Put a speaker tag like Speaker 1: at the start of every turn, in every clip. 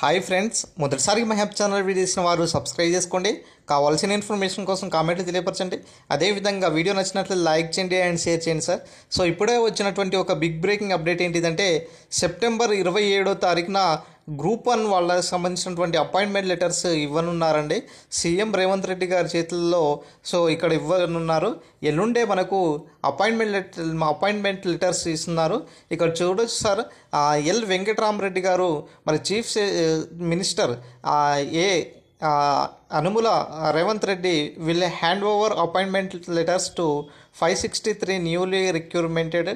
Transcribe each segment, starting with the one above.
Speaker 1: Hi friends, మొదటిసారి మా help channel video చేసిన వారు సబ్స్క్రైబ్ చేసుకోండి. కావాల్సిన ఇన్ఫర్మేషన్ కోసం కామెంట్లు తెలియపరచండి. అదేవిధంగా వీడియో నచ్చినట్లయితే లైక్ చేయండి అండ్ షేర్ చేయండి సార్. సో ఇప్పుడే వచ్చినటువంటి ఒక బిగ్ బ్రేకింగ్ అప్డేట్ ఏంటిదంటే సెప్టెంబర్ 27వ తారీఖున గ్రూప్ 1 వాళ్ళకి సంబంధించినటువంటి అపాయింట్మెంట్ లెటర్స్ ఇవ్వనున్నారండి సీఎం రేవంత్ రెడ్డి గారి చేతుల్లో. సో ఇక్కడ ఇవ్వనున్నారు. ఎల్లుండే మనకు అపాయింట్మెంట్ లెటర్స్ ఇస్తున్నారు. ఇక్కడ చూడొచ్చు సార్, ఎల్ వెంకటరామరెడ్డి గారు మరి chief minister Anumula Revanth Reddy will hand over appointment letters to 563 newly recruitmented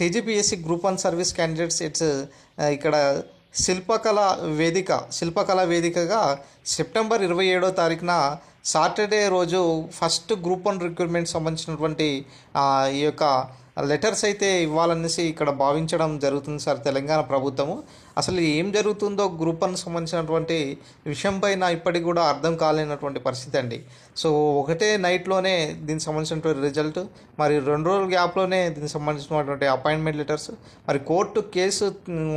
Speaker 1: TGPSC group 1 service candidates. It's ఇక్కడ శిల్పకళ వేదికగా సెప్టెంబర్ 27వ తారీఖున సాటర్డే రోజు ఫస్ట్ గ్రూప్ 1 రిక్రూట్మెంట్ సంబంధించినటువంటి ఈ యొక్క లెటర్స్ అయితే ఇవ్వాలనేసి ఇక్కడ భావించడం జరుగుతుంది సార్ తెలంగాణ ప్రభుత్వము. అసలు ఏం జరుగుతుందో గ్రూప్ 1 సంబంధించినటువంటి విషయం పైన ఇప్పటికి కూడా అర్థం కాలేనటువంటి పరిస్థితి అండి. సో ఒకటే నైట్లోనే దీనికి సంబంధించినటువంటి రిజల్ట్, మరి 2 రోజుల గ్యాప్లోనే దీనికి సంబంధించినటువంటి అపాయింట్మెంట్ లెటర్స్, మరి కోర్టు కేసు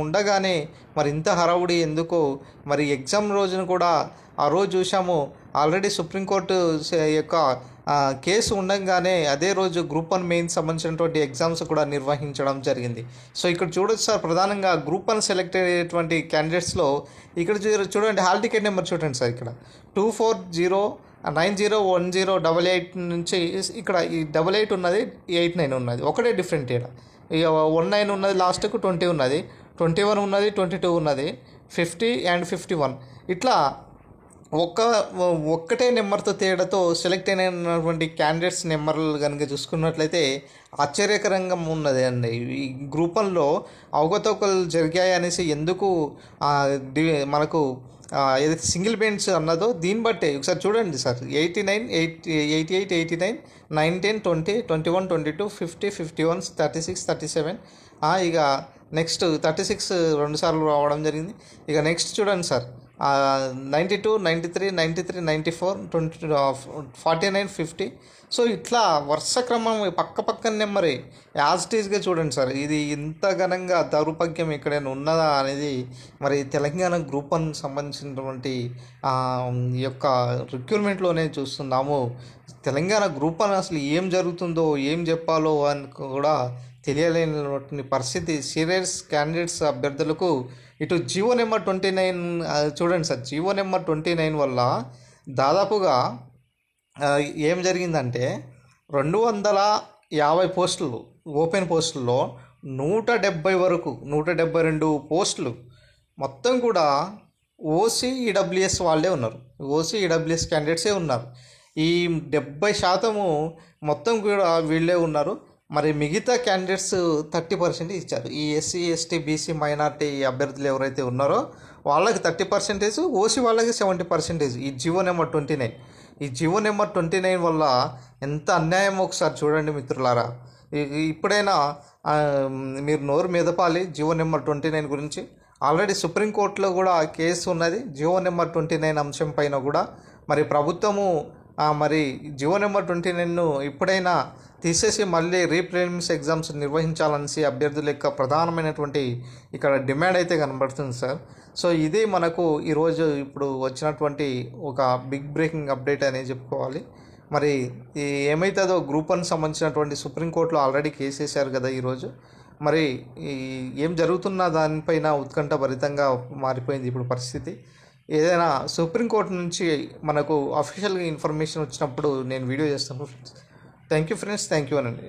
Speaker 1: ఉండగానే మరి ఇంత హడావుడి ఎందుకు? మరి ఎగ్జామ్ రోజున కూడా ఆ రోజు చూసాము, ఆల్రెడీ సుప్రీంకోర్టు యొక్క కేసు ఉండగానే అదే రోజు గ్రూప్ 1 మెయిన్స్ సంబంధించినటువంటి ఎగ్జామ్స్ కూడా నిర్వహించడం జరిగింది. సో ఇక్కడ చూడొచ్చు సార్, ప్రధానంగా గ్రూప్ 1 సెలెక్ట్ అయ్యేటువంటి క్యాండిడేట్స్లో ఇక్కడ చూడండి, హాల్ టికెట్ నెంబర్ చూడండి సార్. ఇక్కడ 24090108 నుంచి ఇక్కడ ఈ 88 ఉన్నది, 89 ఉన్నది, ఒకటే డిఫరెంట్. ఇక్కడ ఇక 19 ఉన్నది, లాస్ట్కు 20 ఉన్నది, 21 ఉన్నది, 22 ఉన్నది, 50 అండ్ 51 ఇట్లా ఒక్కటే నెంబర్తో తేడాతో సెలెక్ట్ అయినటువంటి క్యాండిడేట్స్ నెంబర్లు కనుక చూసుకున్నట్లయితే ఆశ్చర్యకరంగా ఉన్నది అండి. ఈ గ్రూప్ 1లో అవకతవకలు జరిగాయి అనేసి ఎందుకు మనకు ఏదైతే సింగిల్ బెంచ్ అన్నదో దీన్ని బట్టే ఒకసారి చూడండి సార్. 89, 88, 89, 9, 10, 20, 21, 22, 50, 51, 36, 37, ఇక నెక్స్ట్ 36 రెండుసార్లు రావడం జరిగింది. ఇక నెక్స్ట్ చూడండి సార్, 92, 93, 93, 94, 49, 50. సో ఇట్లా వరుస క్రమం పక్కన నెంబరే యాజ్ ఇట్ ఈజ్గా చూడండి సార్. ఇది ఇంత ఘనంగా దౌర్భాగ్యం ఎక్కడైనా ఉన్నదా అనేది మరి తెలంగాణ గ్రూప్ 1 సంబంధించినటువంటి ఈ యొక్క రిక్రూట్మెంట్లోనే చూస్తున్నాము. తెలంగాణ గ్రూప్ 1 అసలు ఏం జరుగుతుందో ఏం చెప్పాలో అని కూడా తెలియలేనటువంటి పరిస్థితి సీరియస్ క్యాండిడేట్స్ అభ్యర్థులకు. ఇటు జీవో నెంబర్ 29 చూడండి సార్, జీవో నెంబర్ 29 వల్ల దాదాపుగా ఏం జరిగిందంటే 250 పోస్టులు ఓపెన్ పోస్టుల్లో 172 పోస్టులు మొత్తం కూడా ఓసీ ఈడబ్ల్యూఎస్ వాళ్ళే ఉన్నారు. ఓసీ ఈడబ్ల్యూఎస్ క్యాండిడేట్సే ఉన్నారు. ఈ 70% మొత్తం కూడా వీళ్ళే ఉన్నారు. మరి మిగతా క్యాండిడేట్స్ 30% ఇచ్చారు. ఈ ఎస్సీ ఎస్టీ బీసీ మైనార్టీ అభ్యర్థులు ఎవరైతే ఉన్నారో వాళ్ళకి 30%, ఓసీ వాళ్ళకి 70%. ఈ జీవో నెంబర్ 29, ఈ జీవో నెంబర్ 29 వల్ల ఎంత అన్యాయం ఒకసారి చూడండి మిత్రులారా. ఇప్పుడైనా మీరు నోరు మెదపాలి జీవో నెంబర్ 29 గురించి. ఆల్రెడీ సుప్రీంకోర్టులో కూడా కేసు ఉన్నది జీవో నెంబర్ 29 అంశం పైన కూడా. మరి ప్రభుత్వము మరి జీవో నెంబర్ 29ను ఇప్పుడైనా తీసేసి మళ్ళీ రీప్రిలిమ్స్ ఎగ్జామ్స్ నిర్వహించాలనేసి అభ్యర్థుల యొక్క ప్రధానమైనటువంటి ఇక్కడ డిమాండ్ అయితే కనబడుతుంది సార్. సో ఇది మనకు ఈరోజు ఇప్పుడు వచ్చినటువంటి ఒక బిగ్ బ్రేకింగ్ అప్డేట్ అనేది చెప్పుకోవాలి. మరి ఏమవుతుందో గ్రూప్ 1 సంబంధించినటువంటి సుప్రీంకోర్టులో ఆల్రెడీ కేసు వేశారు కదా ఈరోజు. మరి ఏం జరుగుతున్న దానిపైన ఉత్కంఠభరితంగా మారిపోయింది ఇప్పుడు పరిస్థితి. ఏదైనా సుప్రీంకోర్టు నుంచి మనకు అఫీషియల్గా ఇన్ఫర్మేషన్ వచ్చినప్పుడు నేను వీడియో చేస్తాను friends. Thank you friends, thank you అనండి.